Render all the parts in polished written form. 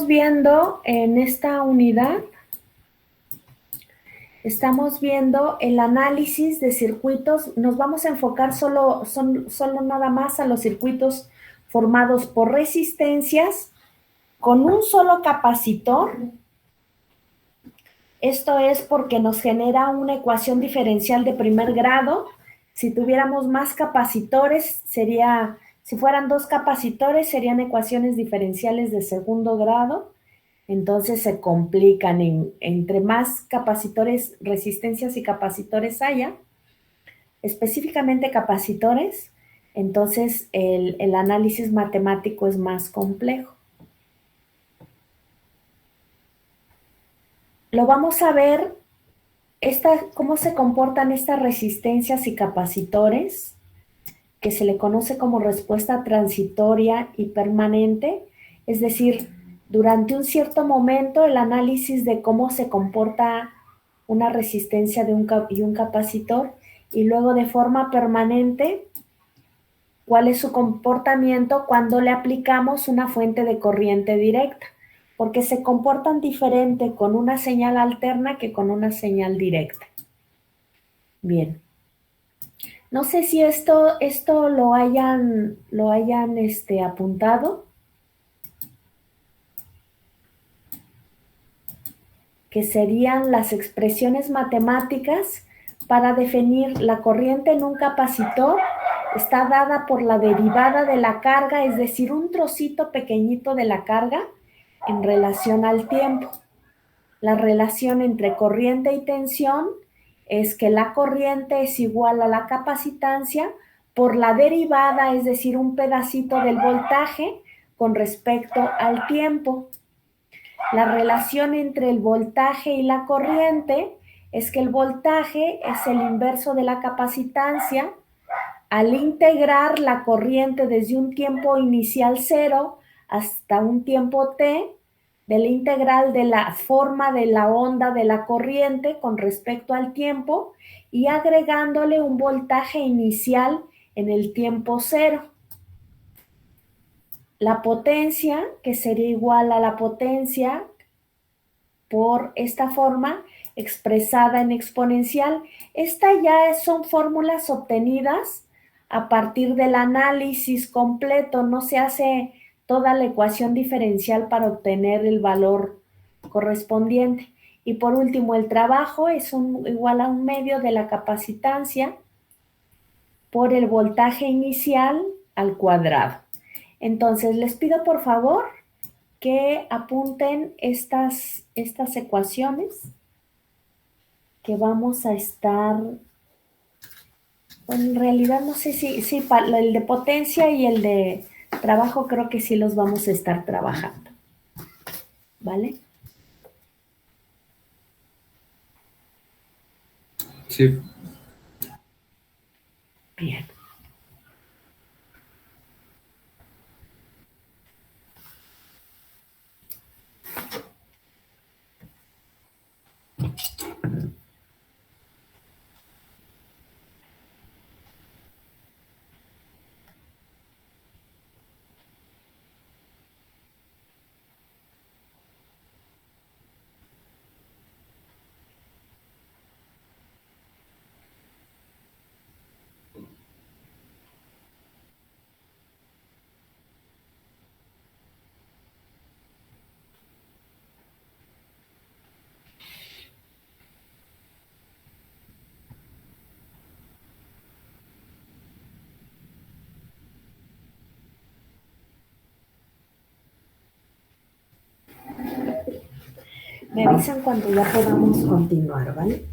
viendo en esta unidad, estamos viendo el análisis de circuitos. Nos vamos a enfocar solo nada más a los circuitos formados por resistencias con un solo capacitor. Esto es porque nos genera una ecuación diferencial de primer grado. Si tuviéramos más capacitores, si fueran 2 capacitores, serían ecuaciones diferenciales de segundo grado. Entonces se complican entre más capacitores, resistencias y capacitores haya, específicamente capacitores, entonces el análisis matemático es más complejo. Lo vamos a ver cómo se comportan estas resistencias y capacitores, que se le conoce como respuesta transitoria y permanente, es decir, durante un cierto momento el análisis de cómo se comporta una resistencia y un capacitor, y luego de forma permanente cuál es su comportamiento cuando le aplicamos una fuente de corriente directa, porque se comportan diferente con una señal alterna que con una señal directa. Bien. No sé si esto lo hayan apuntado, que serían las expresiones matemáticas para definir la corriente en un capacitor. Está dada por la derivada de la carga, es decir, un trocito pequeñito de la carga en relación al tiempo. La relación entre corriente y tensión es que la corriente es igual a la capacitancia por la derivada, es decir, un pedacito del voltaje con respecto al tiempo. La relación entre el voltaje y la corriente es que el voltaje es el inverso de la capacitancia. Al integrar la corriente desde un tiempo inicial 0 hasta un tiempo t, de la integral de la forma de la onda de la corriente con respecto al tiempo y agregándole un voltaje inicial en el tiempo 0. La potencia, que sería igual a la potencia por esta forma expresada en exponencial. Estas ya son fórmulas obtenidas a partir del análisis completo. No se hace toda la ecuación diferencial para obtener el valor correspondiente. Y por último, el trabajo es igual a 1/2 de la capacitancia por el voltaje inicial al cuadrado. Entonces, les pido por favor que apunten estas ecuaciones que vamos a estar, bueno, en realidad no sé si el de potencia y el de trabajo creo que sí los vamos a estar trabajando, ¿vale? Sí. Bien. Me avisan cuando ya podamos continuar, ¿vale?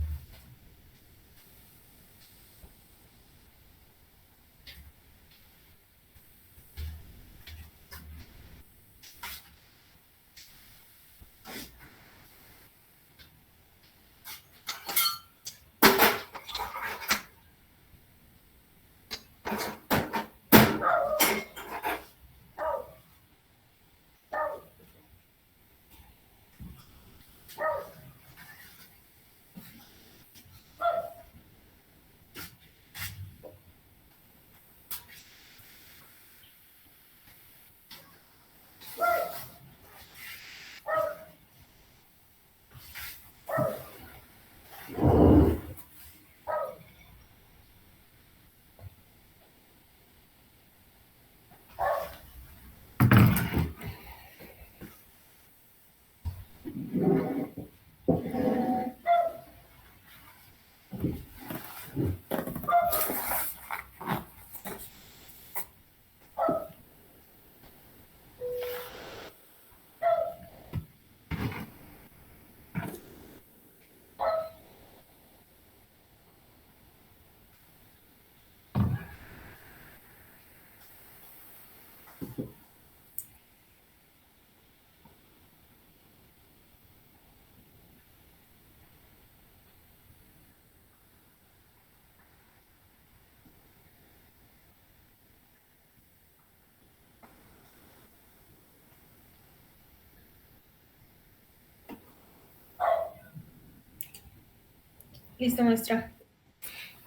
Listo, maestra.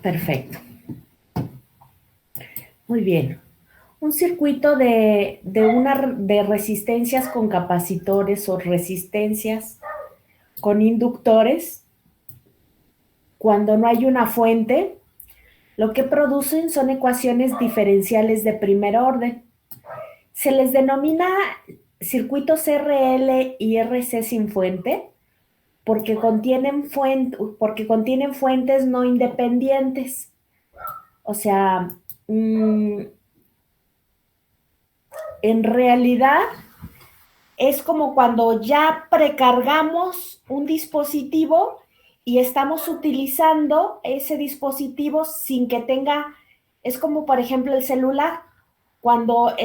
Perfecto. Muy bien. Un circuito de resistencias con capacitores o resistencias con inductores, cuando no hay una fuente, lo que producen son ecuaciones diferenciales de primer orden. Se les denomina circuitos RL y RC sin fuente porque contienen fuentes no independientes. O sea, en realidad es como cuando ya precargamos un dispositivo y estamos utilizando ese dispositivo sin que tenga, es como por ejemplo el celular. Cuando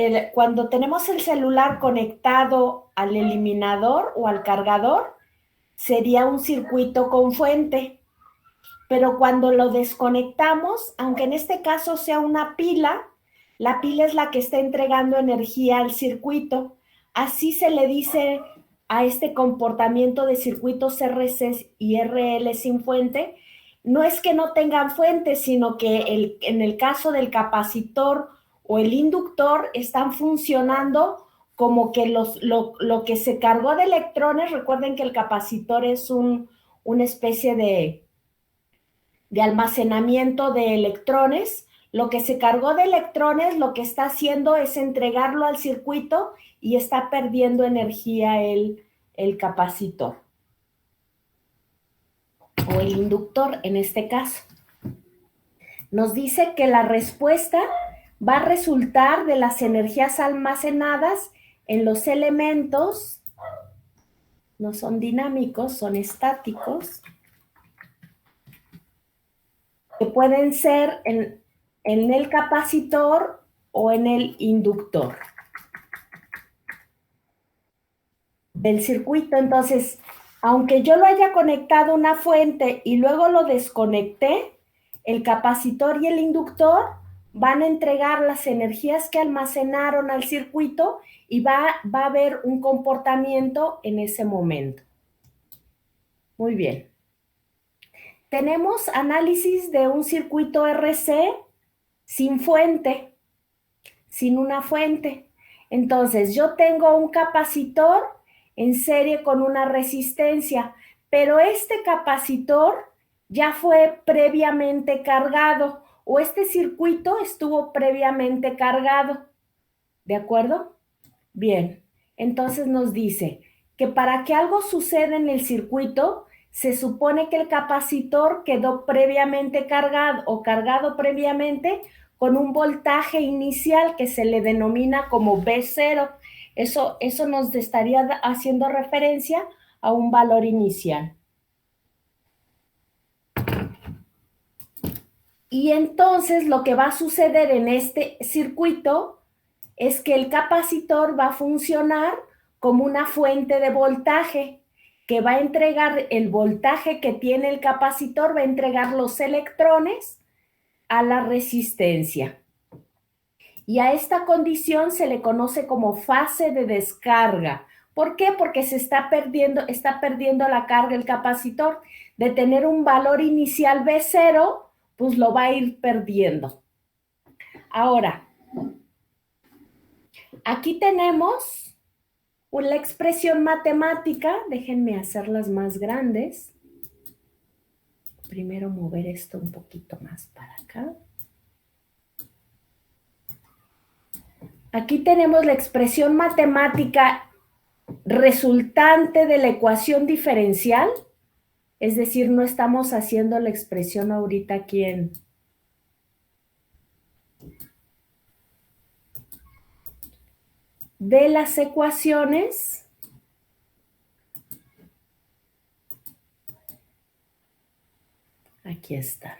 tenemos el celular conectado al eliminador o al cargador, sería un circuito con fuente. Pero cuando lo desconectamos, aunque en este caso sea una pila, la pila es la que está entregando energía al circuito. Así se le dice a este comportamiento de circuitos RC y RL sin fuente. No es que no tengan fuente, sino que en el caso del capacitor o el inductor están funcionando como que lo que se cargó de electrones. Recuerden que el capacitor es una especie de almacenamiento de electrones. Lo que se cargó de electrones, lo que está haciendo es entregarlo al circuito y está perdiendo energía el capacitor o el inductor en este caso. Nos dice que la respuesta va a resultar de las energías almacenadas en los elementos, no son dinámicos, son estáticos, que pueden ser en el capacitor o en el inductor del circuito. Entonces, aunque yo lo haya conectado a una fuente y luego lo desconecté, el capacitor y el inductor van a entregar las energías que almacenaron al circuito y va a haber un comportamiento en ese momento. Muy bien. Tenemos análisis de un circuito RC sin fuente, sin una fuente. Entonces, yo tengo un capacitor en serie con una resistencia, pero este capacitor ya fue previamente cargado o este circuito estuvo previamente cargado. ¿De acuerdo? Bien, entonces nos dice que para que algo suceda en el circuito, se supone que el capacitor quedó previamente cargado o cargado previamente con un voltaje inicial que se le denomina como V0. Eso nos estaría haciendo referencia a un valor inicial. Y entonces lo que va a suceder en este circuito es que el capacitor va a funcionar como una fuente de voltaje que va a entregar el voltaje que tiene el capacitor, va a entregar los electrones a la resistencia. Y a esta condición se le conoce como fase de descarga. ¿Por qué? Porque está perdiendo la carga el capacitor. De tener un valor inicial V0, pues lo va a ir perdiendo. Ahora, aquí tenemos la expresión matemática. Déjenme hacerlas más grandes. Primero mover esto un poquito más para acá. Aquí tenemos la expresión matemática resultante de la ecuación diferencial. Es decir, no estamos haciendo la expresión ahorita aquí de las ecuaciones. Aquí está.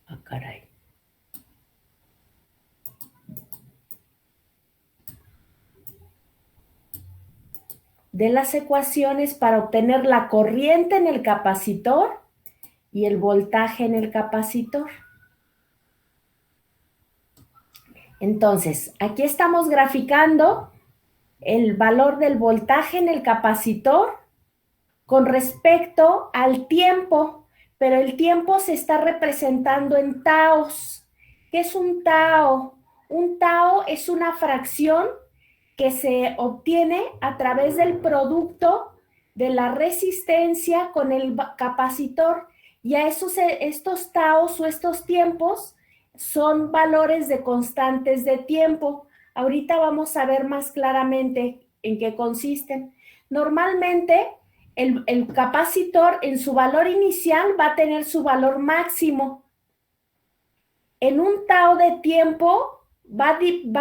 Ah, caray. De las ecuaciones para obtener la corriente en el capacitor y el voltaje en el capacitor. Entonces, aquí estamos graficando el valor del voltaje en el capacitor con respecto al tiempo, pero el tiempo se está representando en taos. ¿Qué es un tao? Un tao es una fracción que se obtiene a través del producto de la resistencia con el capacitor. Y a estos taos o estos tiempos son valores de constantes de tiempo. Ahorita vamos a ver más claramente en qué consisten. Normalmente, el capacitor en su valor inicial va a tener su valor máximo. En un tao de tiempo va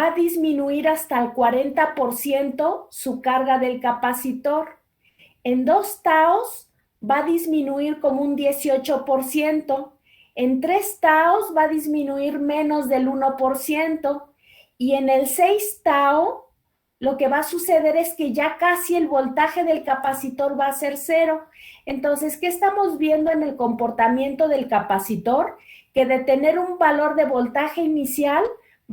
a disminuir hasta el 40% su carga del capacitor. En 2 taos va a disminuir como un 18%. En 3 taos va a disminuir menos del 1%. Y en el 6 tao, lo que va a suceder es que ya casi el voltaje del capacitor va a ser cero. Entonces, ¿qué estamos viendo en el comportamiento del capacitor? Que de tener un valor de voltaje inicial,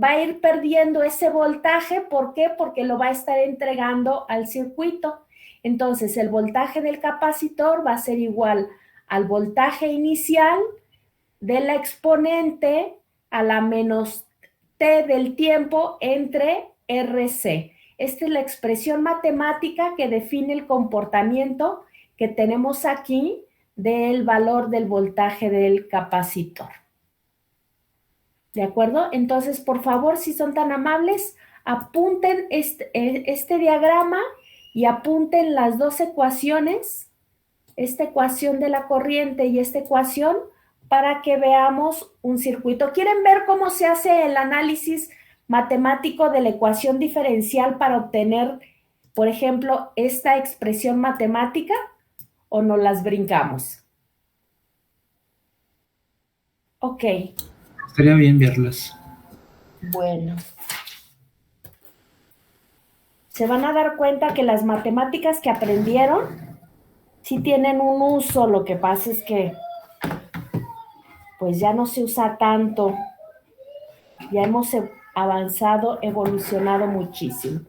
va a ir perdiendo ese voltaje. ¿Por qué? Porque lo va a estar entregando al circuito. Entonces, el voltaje del capacitor va a ser igual al voltaje inicial de la exponente a la menos t del tiempo entre RC. Esta es la expresión matemática que define el comportamiento que tenemos aquí del valor del voltaje del capacitor. ¿De acuerdo? Entonces, por favor, si son tan amables, apunten este diagrama y apunten las dos ecuaciones, esta ecuación de la corriente y esta ecuación, para que veamos un circuito. ¿Quieren ver cómo se hace el análisis matemático de la ecuación diferencial para obtener, por ejemplo, esta expresión matemática, o no las brincamos? Ok. Estaría bien verlas. Bueno. Se van a dar cuenta que las matemáticas que aprendieron sí tienen un uso. Lo que pasa es que pues ya no se usa tanto. Ya hemos avanzado, evolucionado muchísimo.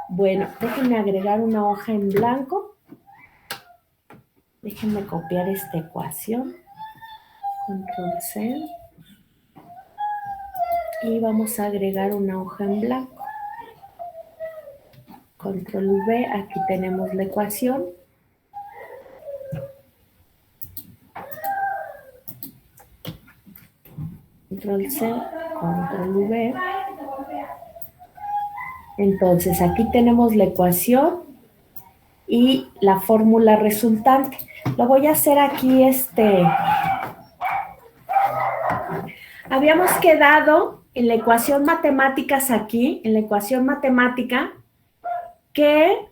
Bueno, déjenme agregar una hoja en blanco. Déjenme copiar esta ecuación. Control C. Y vamos a agregar una hoja en blanco. Control V, aquí tenemos la ecuación. Control C, Control V. Entonces, aquí tenemos la ecuación y la fórmula resultante. Lo voy a hacer aquí, Habíamos quedado en la ecuación matemáticas aquí, en la ecuación matemática, que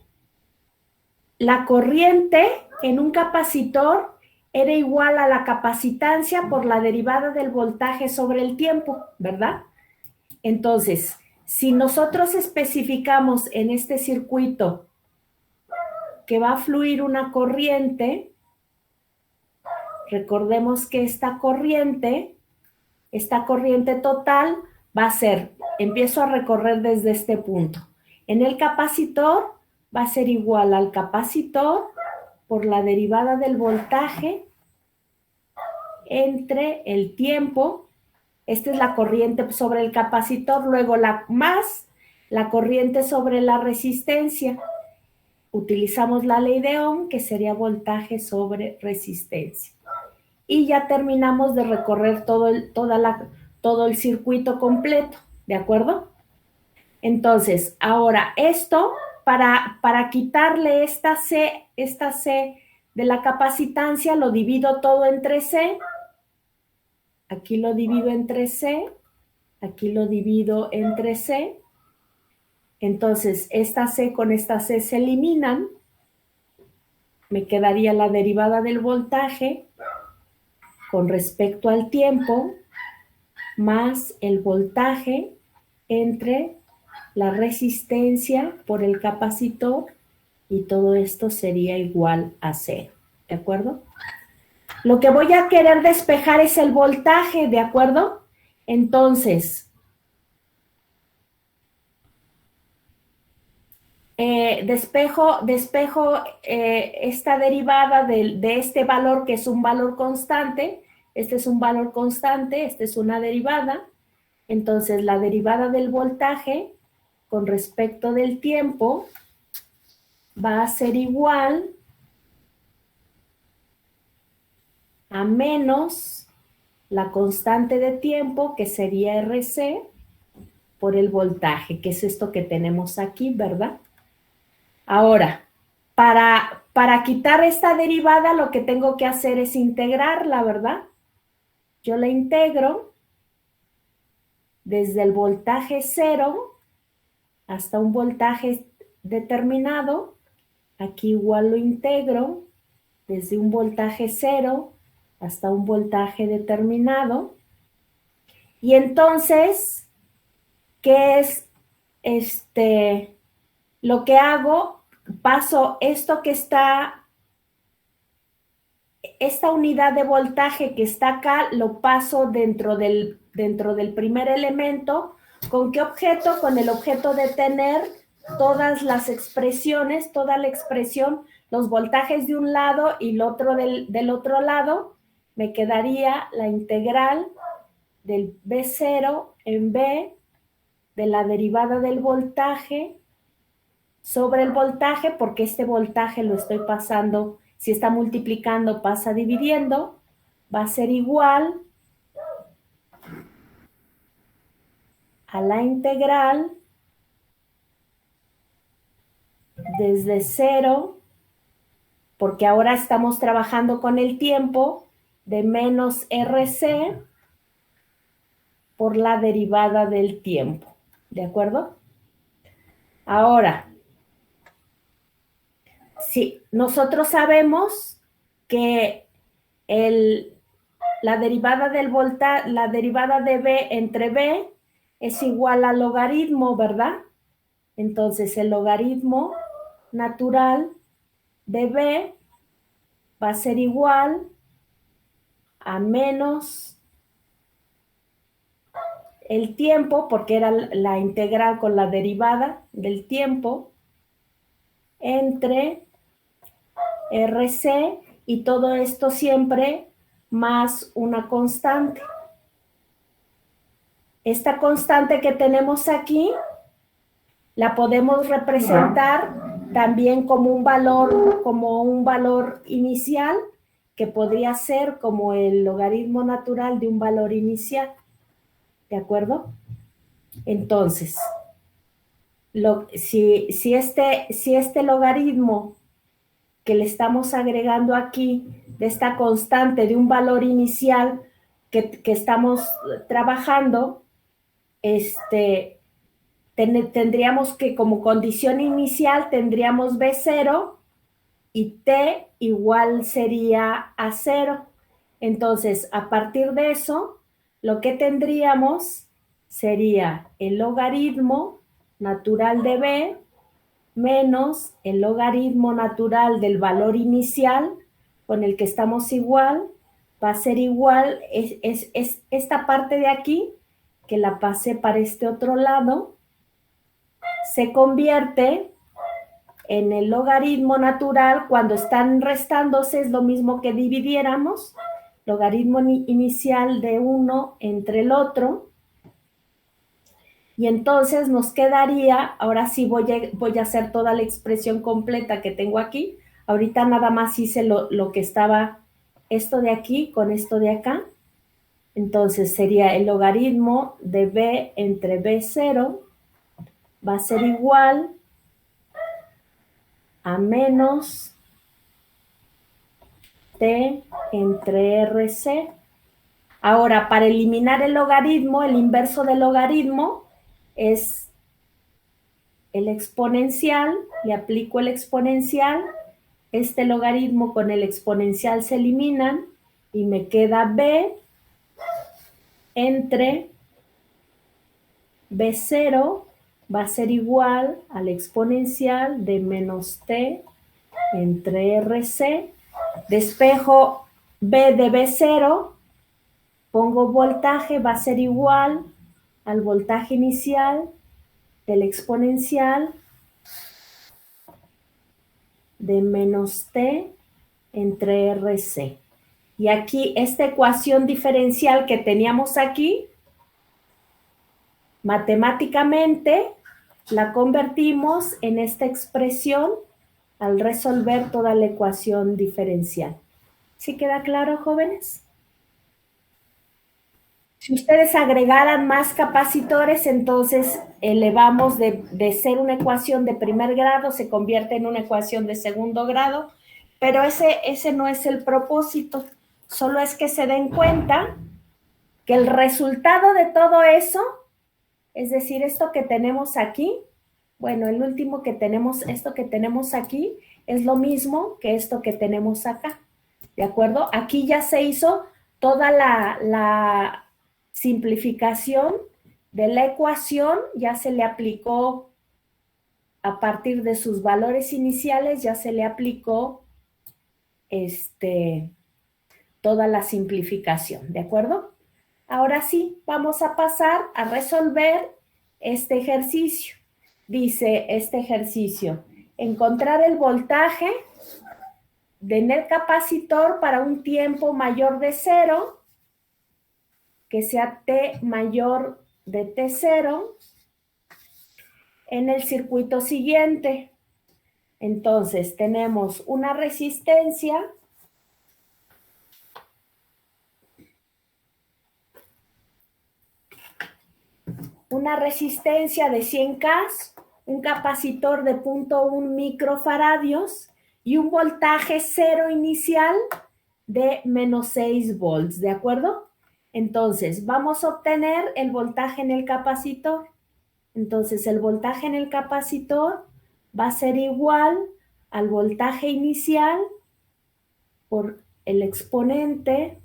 la corriente en un capacitor era igual a la capacitancia por la derivada del voltaje sobre el tiempo, ¿verdad? Entonces, si nosotros especificamos en este circuito que va a fluir una corriente, recordemos que esta corriente total va a ser, empiezo a recorrer desde este punto. En el capacitor va a ser igual al capacitor por la derivada del voltaje entre el tiempo. Esta es la corriente sobre el capacitor, luego más la corriente sobre la resistencia. Utilizamos la ley de Ohm, que sería voltaje sobre resistencia. Y ya terminamos de recorrer todo el circuito completo, ¿de acuerdo? Entonces, ahora esto, para quitarle esta C de la capacitancia, lo divido todo entre C. Aquí lo divido entre C, aquí lo divido entre C. Entonces, esta C con esta C se eliminan. Me quedaría la derivada del voltaje con respecto al tiempo, más el voltaje entre la resistencia por el capacitor, y todo esto sería igual a cero, ¿de acuerdo? Lo que voy a querer despejar es el voltaje, ¿de acuerdo? Entonces, despejo esta derivada de este valor que es un valor constante. Este es un valor constante, esta es una derivada. Entonces, la derivada del voltaje con respecto del tiempo va a ser igual a menos la constante de tiempo, que sería RC, por el voltaje, que es esto que tenemos aquí, ¿verdad? Ahora, para quitar esta derivada, lo que tengo que hacer es integrarla, ¿verdad? Yo la integro desde el voltaje 0 hasta un voltaje determinado. Aquí igual lo integro desde un voltaje 0 hasta un voltaje determinado. Y entonces, ¿qué es lo que hago? Paso esto que está, esta unidad de voltaje que está acá, lo paso dentro del primer elemento. ¿Con qué objeto? Con el objeto de tener todas las expresiones, toda la expresión, los voltajes de un lado y el otro del otro lado. Me quedaría la integral del B0 en B de la derivada del voltaje sobre el voltaje, porque este voltaje lo estoy pasando, si está multiplicando pasa dividiendo, va a ser igual a la integral desde 0, porque ahora estamos trabajando con el tiempo, de menos RC por la derivada del tiempo, ¿de acuerdo? Ahora, sí, nosotros sabemos que la derivada la derivada de B entre B es igual al logaritmo, ¿verdad? Entonces, el logaritmo natural de B va a ser igual a menos el tiempo, porque era la integral con la derivada del tiempo, entre RC, y todo esto siempre más una constante. Esta constante que tenemos aquí la podemos representar también como un valor inicial, que podría ser como el logaritmo natural de un valor inicial, ¿de acuerdo? Entonces, si este logaritmo que le estamos agregando aquí, de esta constante de un valor inicial que estamos trabajando, tendríamos que, como condición inicial, tendríamos B0 y T igual sería a 0. Entonces, a partir de eso, lo que tendríamos sería el logaritmo natural de B menos el logaritmo natural del valor inicial con el que estamos igual, va a ser igual, es esta parte de aquí, que la pasé para este otro lado, se convierte en el logaritmo natural. Cuando están restándose es lo mismo que dividiéramos, logaritmo inicial de uno entre el otro. Y entonces nos quedaría, ahora sí voy a hacer toda la expresión completa que tengo aquí. Ahorita nada más hice lo que estaba, esto de aquí con esto de acá. Entonces sería el logaritmo de B entre B0 va a ser igual a menos T entre RC. Ahora, para eliminar el logaritmo, el inverso del logaritmo es el exponencial. Le aplico el exponencial. Este logaritmo con el exponencial se eliminan y me queda B entre B0 va a ser igual al exponencial de menos T entre RC. Despejo B de B0, pongo voltaje, va a ser igual al voltaje inicial del exponencial de menos t entre RC. Y aquí esta ecuación diferencial que teníamos aquí, matemáticamente la convertimos en esta expresión al resolver toda la ecuación diferencial. ¿Sí queda claro, jóvenes? Si ustedes agregaran más capacitores, entonces elevamos de ser una ecuación de primer grado, se convierte en una ecuación de segundo grado, pero ese no es el propósito, solo es que se den cuenta que el resultado de todo eso, es decir, esto que tenemos aquí, bueno, el último que tenemos, esto que tenemos aquí, es lo mismo que esto que tenemos acá, ¿de acuerdo? Aquí ya se hizo toda la simplificación de la ecuación, ya se le aplicó a partir de sus valores iniciales, ya se le aplicó toda la simplificación, ¿de acuerdo? Ahora sí, vamos a pasar a resolver este ejercicio. Dice este ejercicio, encontrar el voltaje en el capacitor para un tiempo mayor de 0, que sea T mayor de T0, en el circuito siguiente. Entonces, tenemos una resistencia de 100K, un capacitor de 0.1 microfaradios y un voltaje cero inicial de menos 6 volts, ¿de acuerdo? Entonces, vamos a obtener el voltaje en el capacitor. Entonces, el voltaje en el capacitor va a ser igual al voltaje inicial por el exponencial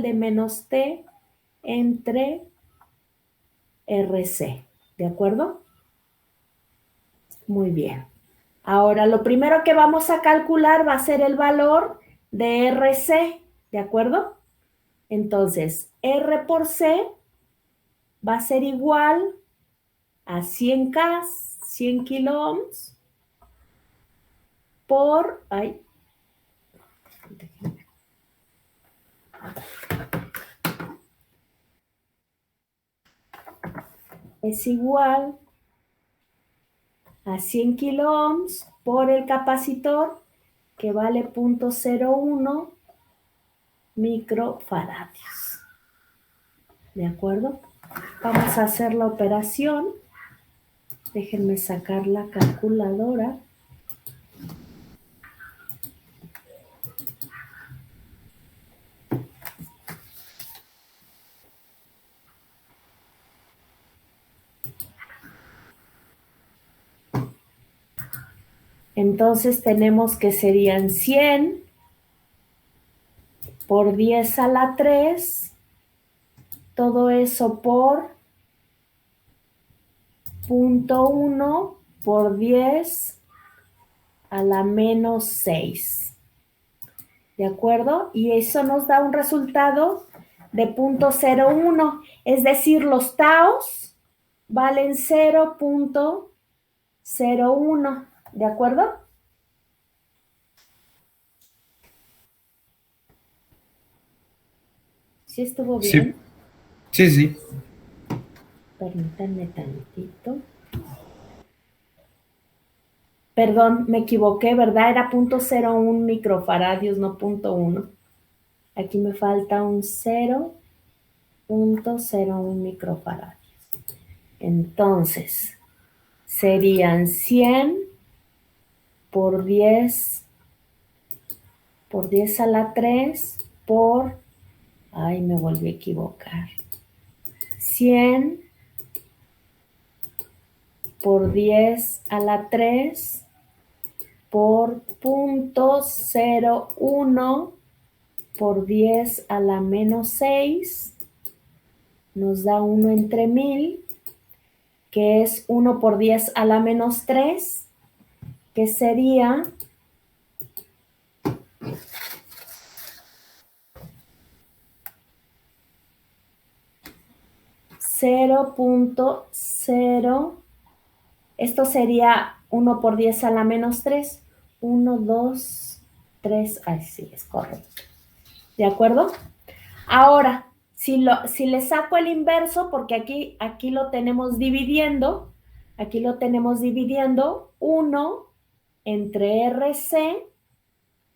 de menos t entre RC, ¿de acuerdo? Muy bien. Ahora, lo primero que vamos a calcular va a ser el valor de RC, ¿de acuerdo? Entonces, R por C va a ser igual a 100K, 100 kilo ohms, por, es igual a 100 kilo ohms por el capacitor, que vale 0.01 microfaradios. ¿De acuerdo? Vamos a hacer la operación. Déjenme sacar la calculadora. Entonces tenemos que serían 100 por 10 a la 3, todo eso por 0.1 por 10 a la menos 6. ¿De acuerdo? Y eso nos da un resultado de 0.01, es decir, los taos valen 0.01, ¿de acuerdo? ¿Sí estuvo bien? Sí, sí. Permítanme tantito. Perdón, me equivoqué, ¿verdad? Era 0.01 microfaradios, no 0.1. Aquí me falta un 0.01 microfaradios. Entonces, serían 100 por 10 a la 3 por... Ay, me volví a equivocar. 100 por 10 a la 3 por 0.01 por 10 a la menos 6, nos da 1 entre 1000, que es 1 por 10 a la menos 3, que sería 0.0, esto sería 1 por 10 a la menos 3. 1, 2, 3. Ay, sí, es correcto. ¿De acuerdo? Ahora, si le saco el inverso, porque aquí lo tenemos dividiendo, 1 entre RC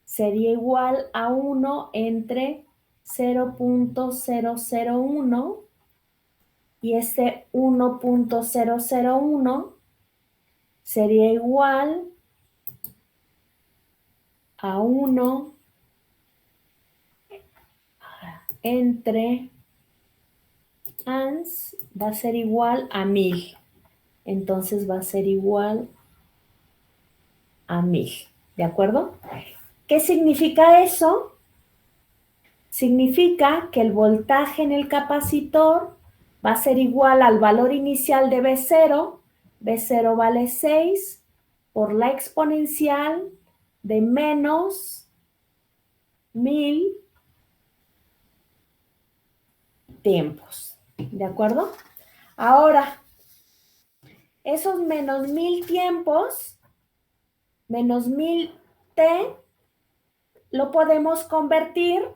sería igual a 1 entre 0.001 y este 1.001 sería igual a 1 entre ans va a ser igual a 1000. Entonces va a ser igual a 1000. ¿De acuerdo? ¿Qué significa eso? Significa que el voltaje en el capacitor va a ser igual al valor inicial de B0. B0 vale 6 por la exponencial de menos 1000 tiempos. ¿De acuerdo? Ahora, esos menos 1000 tiempos, menos 1000 T, lo podemos convertir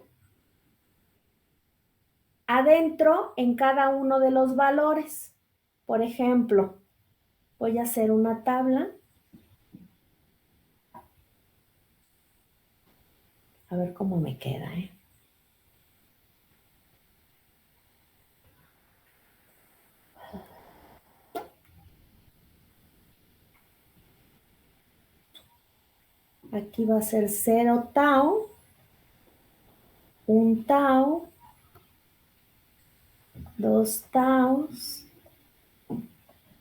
adentro en cada uno de los valores. Por ejemplo, voy a hacer una tabla. A ver cómo me queda, ¿eh? Aquí va a ser 0 tau, 1 tau, 2 taus,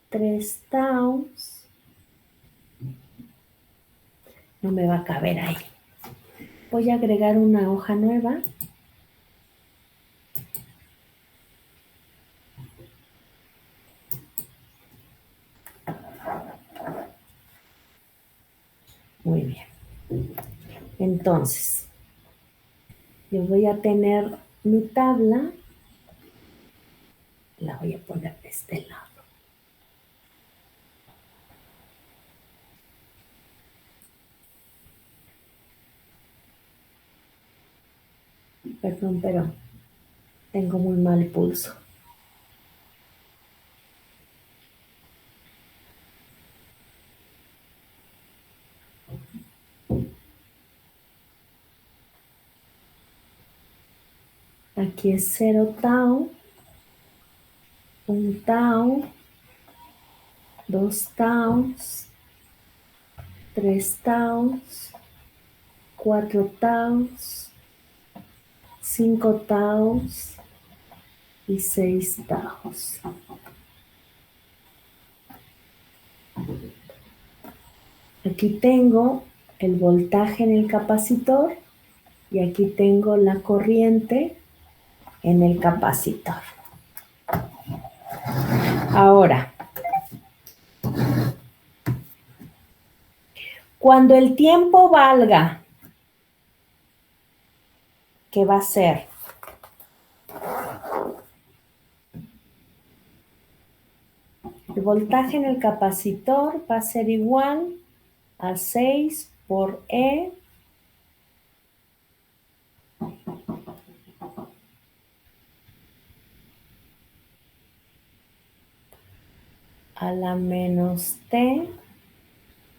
3 taus. No me va a caber ahí. Voy a agregar una hoja nueva. Muy bien. Entonces, yo voy a tener mi tabla. La voy a poner de este lado. Perdón, pero tengo muy mal pulso. Aquí es 0 tau, 1 tau, 2 taus, 3 taus, 4 taus, 5 taus y 6 taus. Aquí tengo el voltaje en el capacitor y aquí tengo la corriente en el capacitor. Ahora, cuando el tiempo valga, ¿qué va a ser? El voltaje en el capacitor va a ser igual a 6 por E a la menos T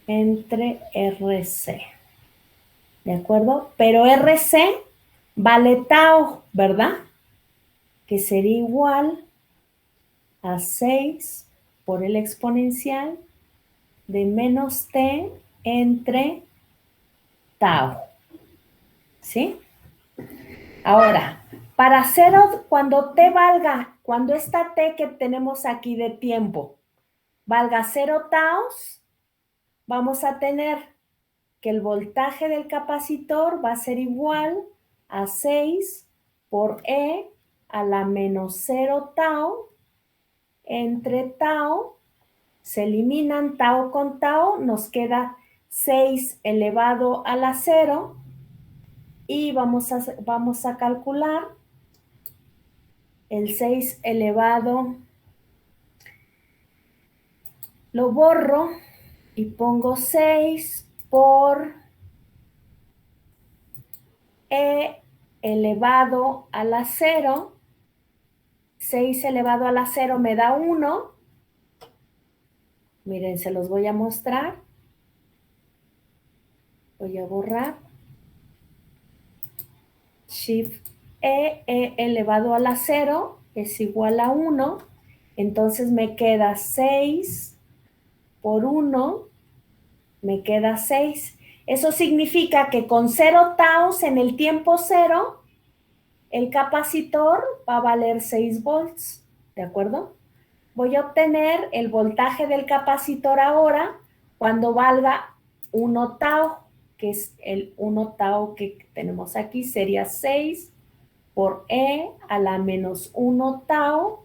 entre RC. ¿De acuerdo? Pero RC vale tau, ¿verdad? Que sería igual a 6 por el exponencial de menos T entre tau. ¿Sí? Ahora, para cero, cuando T valga, cuando esta T que tenemos aquí de tiempo valga 0 taus, vamos a tener que el voltaje del capacitor va a ser igual a 6 por E a la menos 0 tau entre tau. Se eliminan tau con tau, nos queda 6 elevado a la 0 y vamos a calcular el 6 elevado, lo borro y pongo 6 por E elevado a la 0. 6 elevado a la 0 me da 1. Miren, se los voy a mostrar. Voy a borrar. Shift E elevado a la 0 es igual a 1. Entonces me queda 6 por 1, me queda 6. Eso significa que con 0 taus en el tiempo 0, el capacitor va a valer 6 volts. ¿De acuerdo? Voy a obtener el voltaje del capacitor ahora cuando valga 1 tau, que es el 1 tau que tenemos aquí, sería 6 por E a la menos 1 tau,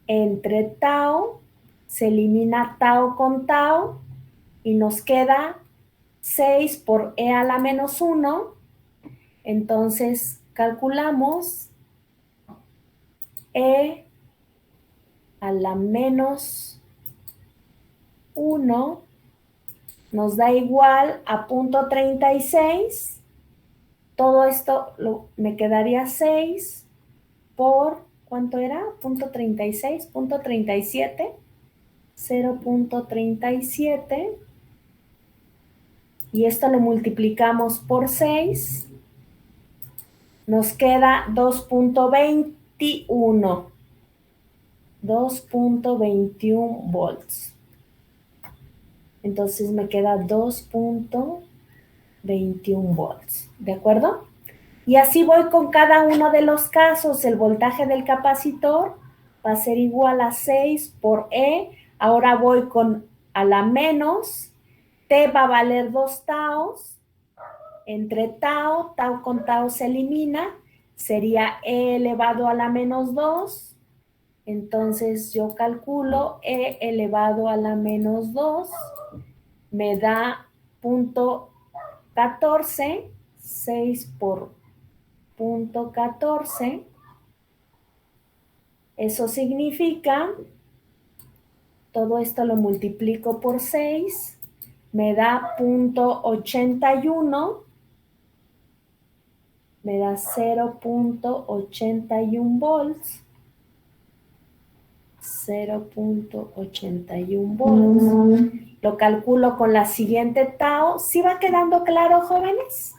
entre tau, se elimina tau con tau, y nos queda 6 por E a la menos 1. Entonces calculamos E a la menos 1 nos da igual a 0.36. Todo esto me quedaría 6 por, ¿cuánto era? 0.36, 0.37, 0.37. Y esto lo multiplicamos por 6. Nos queda 2.21. 2.21 volts. Entonces me queda 2.21 volts. ¿De acuerdo? Y así voy con cada uno de los casos. El voltaje del capacitor va a ser igual a 6 por E. Ahora voy con a la menos. T va a valer 2 taus. Entre tau, tau con tau se elimina. Sería E elevado a la menos 2. Entonces yo calculo E elevado a la menos 2. Me da 0.14. 6 por 0.14. Eso significa, todo esto lo multiplico por 6, me da 0.81, me da 0.81 volts. 0.81 volts. Lo calculo con la siguiente tau. ¿Sí va quedando claro, jóvenes?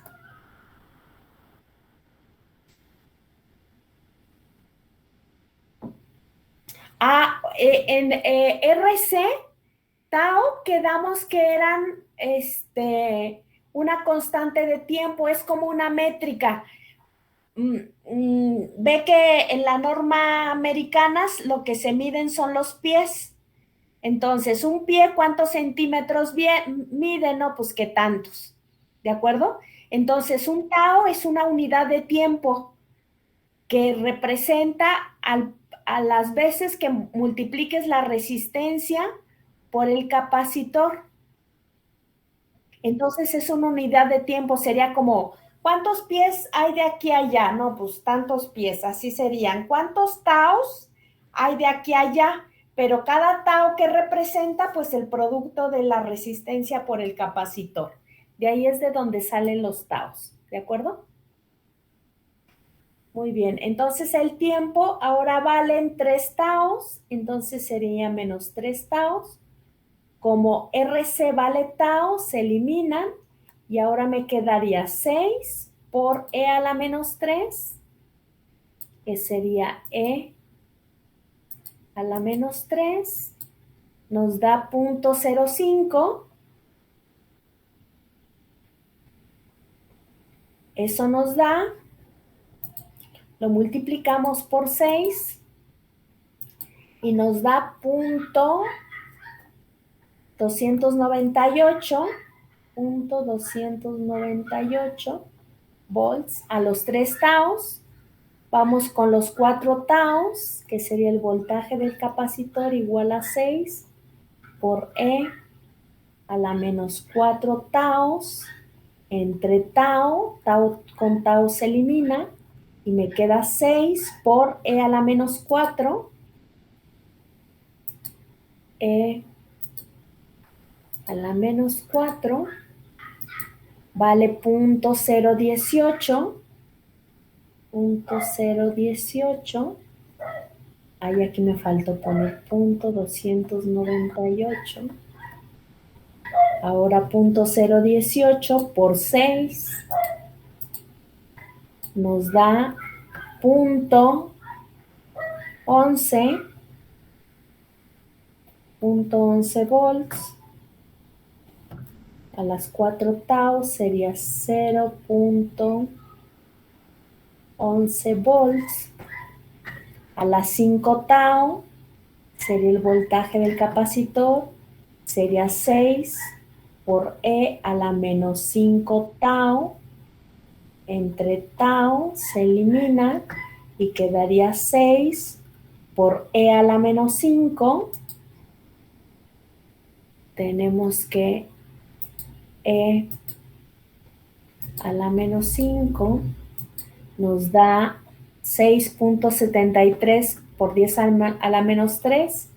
En RC, tau quedamos que eran una constante de tiempo, es como una métrica. Ve que en la norma americana lo que se miden son los pies. Entonces, un pie, ¿cuántos centímetros mide? No, pues que tantos. ¿De acuerdo? Entonces, un tau es una unidad de tiempo que representa a las veces que multipliques la resistencia por el capacitor. Entonces es una unidad de tiempo, sería como, ¿cuántos pies hay de aquí a allá? No, pues tantos pies, así serían. ¿Cuántos taus hay de aquí a allá? Pero cada tau que representa, pues el producto de la resistencia por el capacitor. De ahí es de donde salen los taus, ¿de acuerdo? Muy bien, entonces el tiempo ahora valen 3 taus, entonces sería menos 3 taus. Como RC vale tau, se eliminan y ahora me quedaría 6 por E a la menos 3, que sería E a la menos 3, nos da 0.05. Eso nos da, lo multiplicamos por 6 y nos da 298 volts a los 3 taus. Vamos con los 4 taus, que sería el voltaje del capacitor igual a 6 por E a la menos 4 taus. Entre tau, tau con tau se elimina y me queda 6 por E a la menos 4. E a la menos 4 vale 0.018. 0.018. Ahí aquí me faltó poner 0.298. Ahora 0.018 por 6 nos da 0.11 volts. A las 4 tau sería 0.11 volts. A las 5 tau sería el voltaje del capacitor, sería 6 por E a la menos 5 tau. Entre tau se elimina y quedaría 6 por E a la menos 5. Tenemos que E a la menos 5 nos da 6.73 por 10 a la menos 3,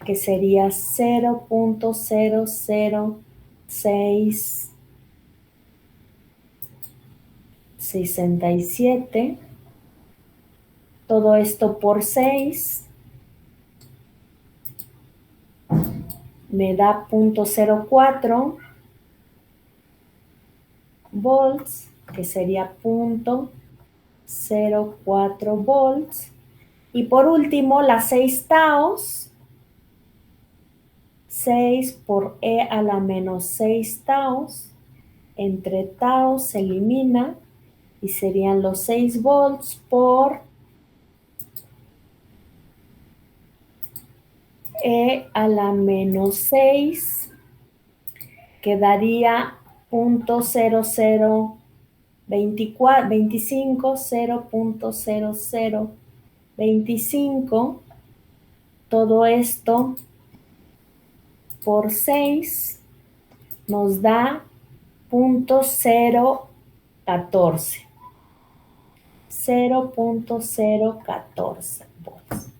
que sería 0.00667. Todo esto por 6 me da 0.04 volts, que sería 0.04 volts. Y por último, las 6 taus. 6 por E a la menos 6 taus. Entre tau se elimina y serían los 6 volts por E a la menos 6. Quedaría 0.0025, 0.0025. Todo esto por 6 nos da 0.014. 0.014 volts.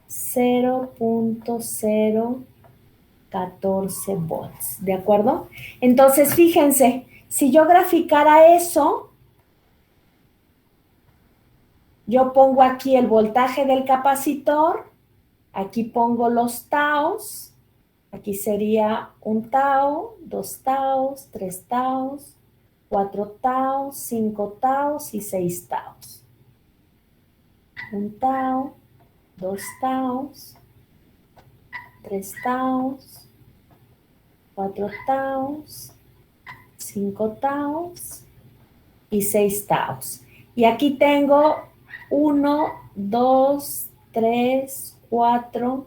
0.014 volts, ¿de acuerdo? Entonces, fíjense, si yo graficara eso, yo pongo aquí el voltaje del capacitor, aquí pongo los taus, aquí sería 1 tau, 2 taus, 3 taus, 4 taus, 5 taus y 6 taus. 1 tau, 2 taus, 3 taus, 4 taus, 5 taus y 6 taus. Y aquí tengo 1, 2, 3, 4,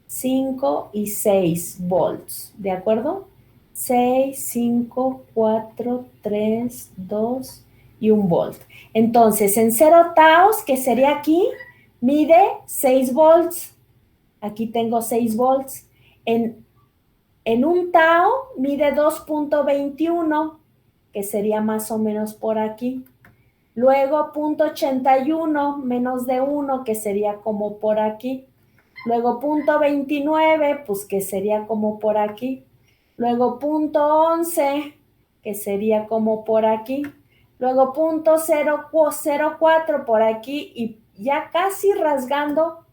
5 y 6 volts, ¿de acuerdo? 6, 5, 4, 3, 2 y 1 volt. Entonces, en 0 taus, que sería aquí, mide 6 volts. Aquí tengo 6 volts. En 1 tau mide 2.21, que sería más o menos por aquí. Luego 0.81, menos de 1, que sería como por aquí. Luego 0.29, pues que sería como por aquí. Luego 0.11, que sería como por aquí. Luego 0.004 por aquí y ya casi rasgando.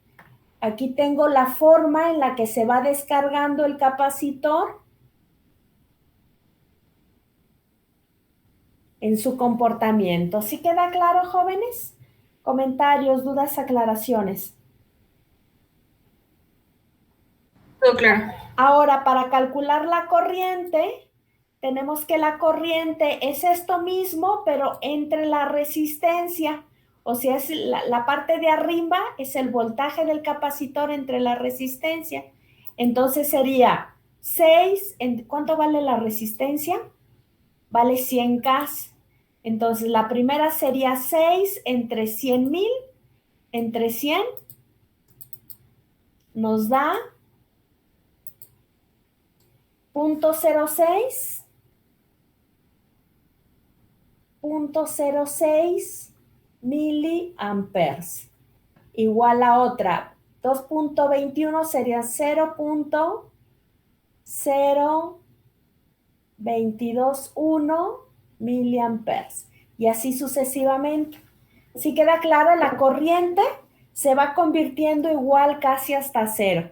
Aquí tengo la forma en la que se va descargando el capacitor en su comportamiento. ¿Sí queda claro, jóvenes? Comentarios, dudas, aclaraciones. Todo claro. Ahora, para calcular la corriente, tenemos que la corriente es esto mismo, pero entre la resistencia. O sea, es la parte de arriba es el voltaje del capacitor entre la resistencia. Entonces sería 6, ¿cuánto vale la resistencia? Vale 100K. Entonces la primera sería 6 entre 100,000, entre 100, nos da 0.06, 0.06 miliamperes. Igual a otra, 2.21 sería 0.0 22.1 miliamperes y así sucesivamente. Si queda claro, la corriente se va convirtiendo igual casi hasta cero.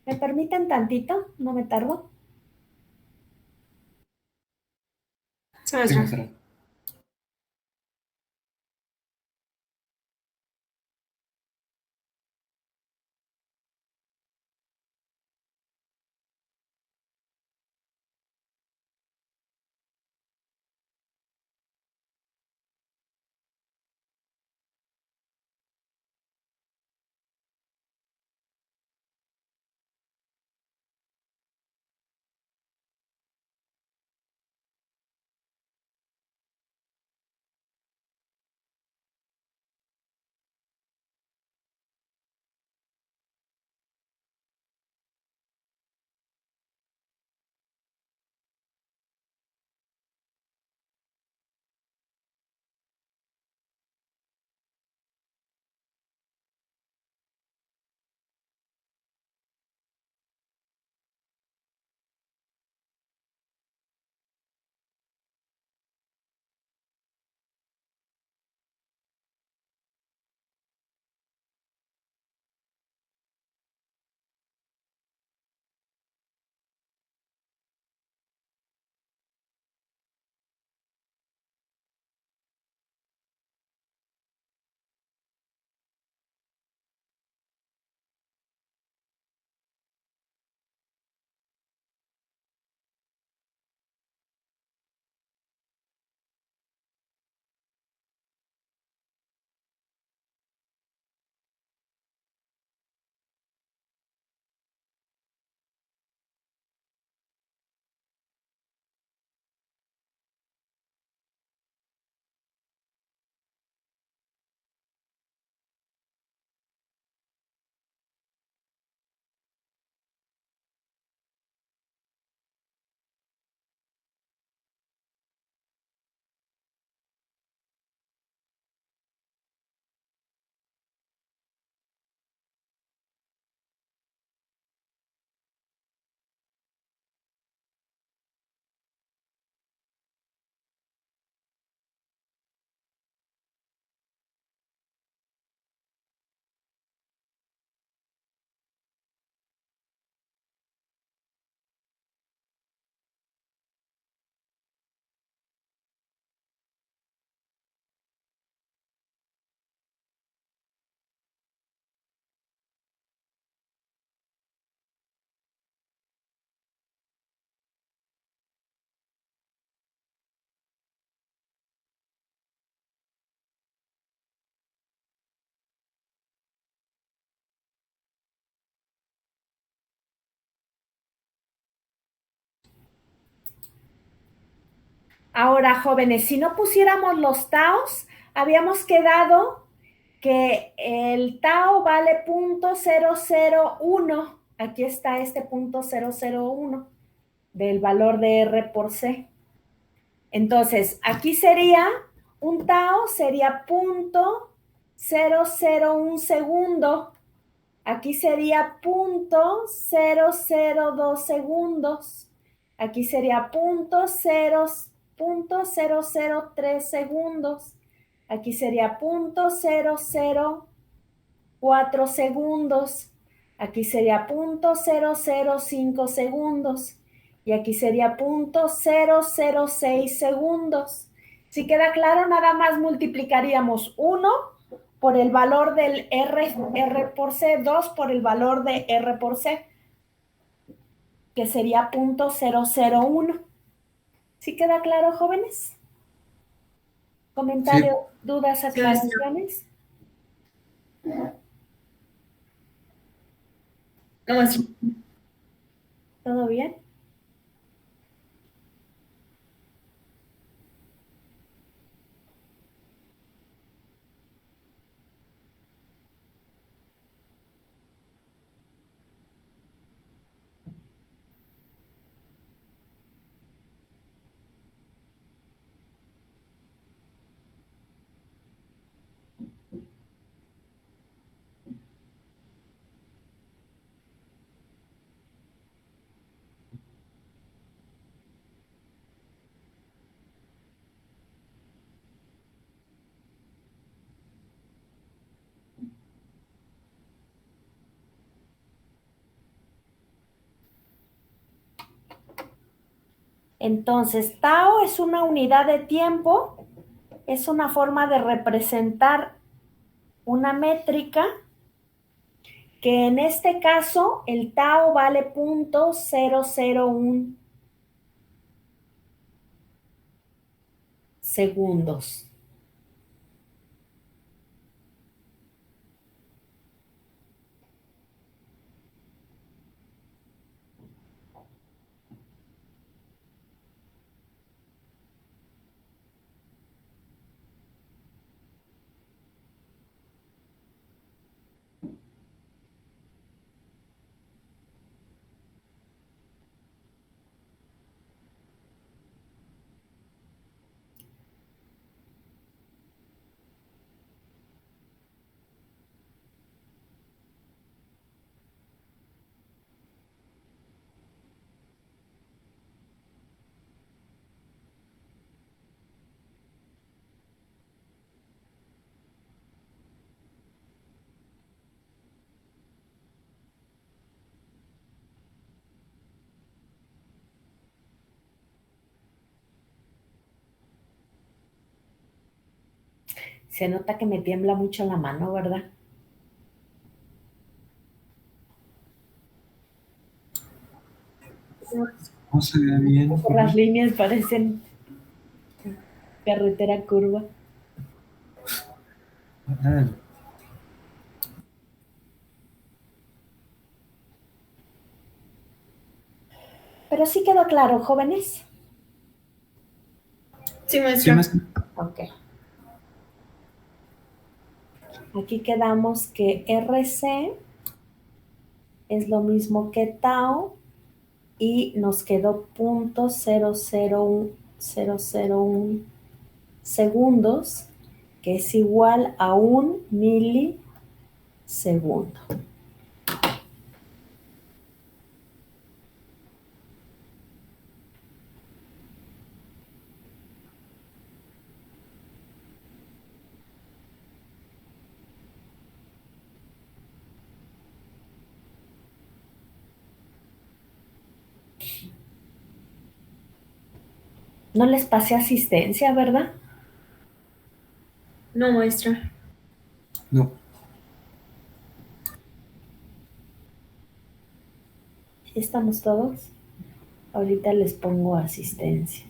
¿Me permiten tantito? ¿No me tardo? Sí, Sí, maestra. maestra. Ahora, jóvenes, si no pusiéramos los taos, habíamos quedado que el tau vale 0.001. Aquí está este 0.001 del valor de R por C. Entonces, aquí sería, un tau sería 0.001 segundo. Aquí sería 0.002 segundos. Aquí sería 0.003 segundos. Aquí sería 0.004 segundos. Aquí sería 0.005 segundos. Y aquí sería 0.006 segundos. Si queda claro, nada más multiplicaríamos 1 por el valor del R por C, 2 por el valor de R por C, que sería 0.001. ¿Sí queda claro, jóvenes? ¿Comentarios, Sí, dudas, Sí, maestra. aclaraciones? No, maestra. ¿Todo bien? Entonces, tau es una unidad de tiempo, es una forma de representar una métrica que en este caso el tau vale 0.001 segundos. Se nota que me tiembla mucho la mano, ¿verdad? No se ve bien. Por las líneas parecen carretera curva. Ah, Pero sí quedó claro, jóvenes. Sí, sí, maestra. maestra. Ok. Aquí quedamos que RC es lo mismo que tau y nos quedó 0.001 segundos, que es igual a 1 milisegundo. No les pasé asistencia, ¿verdad? No, maestra. No. ¿Estamos todos? Ahorita les pongo asistencia.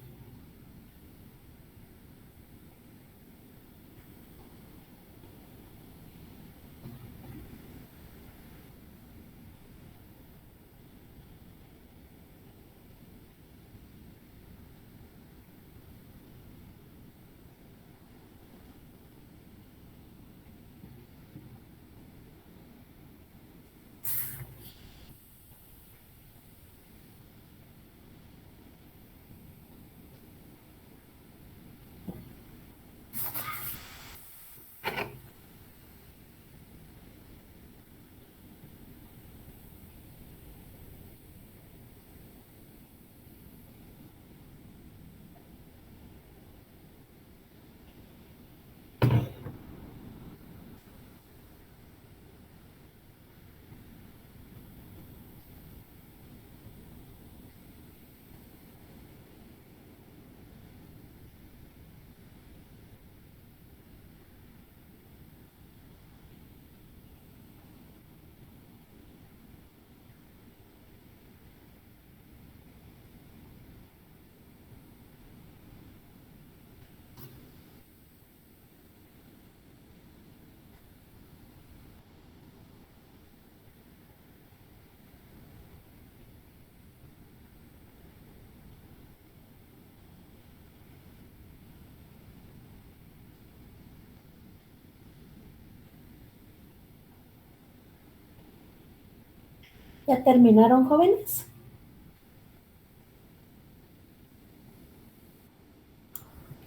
¿Ya terminaron, jóvenes?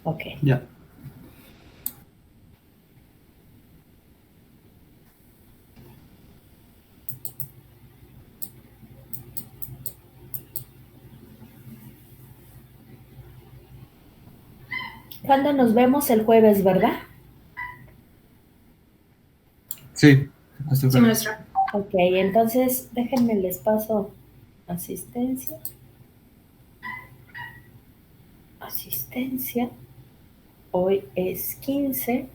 Ok. Ya. ¿Cuándo nos vemos? El jueves, ¿verdad? Sí. Hasta Sí, luego. maestra. Ok, entonces déjenme les paso asistencia. asistencia. Hoy es 15.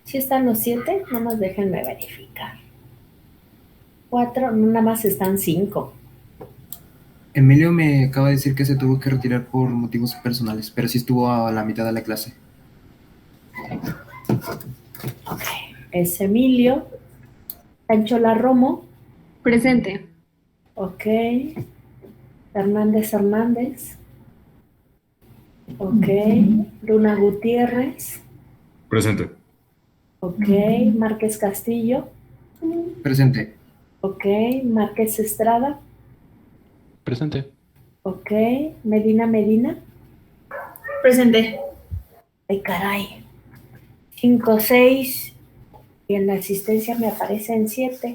¿Sí están los 7? Nada más déjenme verificar. 4, nada más están 5. Emilio me acaba de decir que se tuvo que retirar por motivos personales, pero sí estuvo a la mitad de la clase. Ok, es Emilio. Canchola Romo. Presente. Ok. Hernández Hernández. Ok. Luna Gutiérrez. Presente. Ok. Márquez Castillo. Presente. Ok. Márquez Estrada. Presente. Ok. Medina Medina. Presente. Ay, caray. 5, 6. Y en la asistencia me aparecen 7.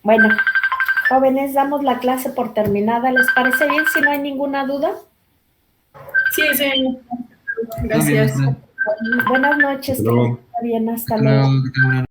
Bueno, jóvenes, damos la clase por terminada. ¿Les parece bien si no hay ninguna duda? Sí, sí. Todo bien, Gracias. maestra. Buenas noches. Hasta luego. Que estén bien. Hasta Hasta luego. luego, que tengan una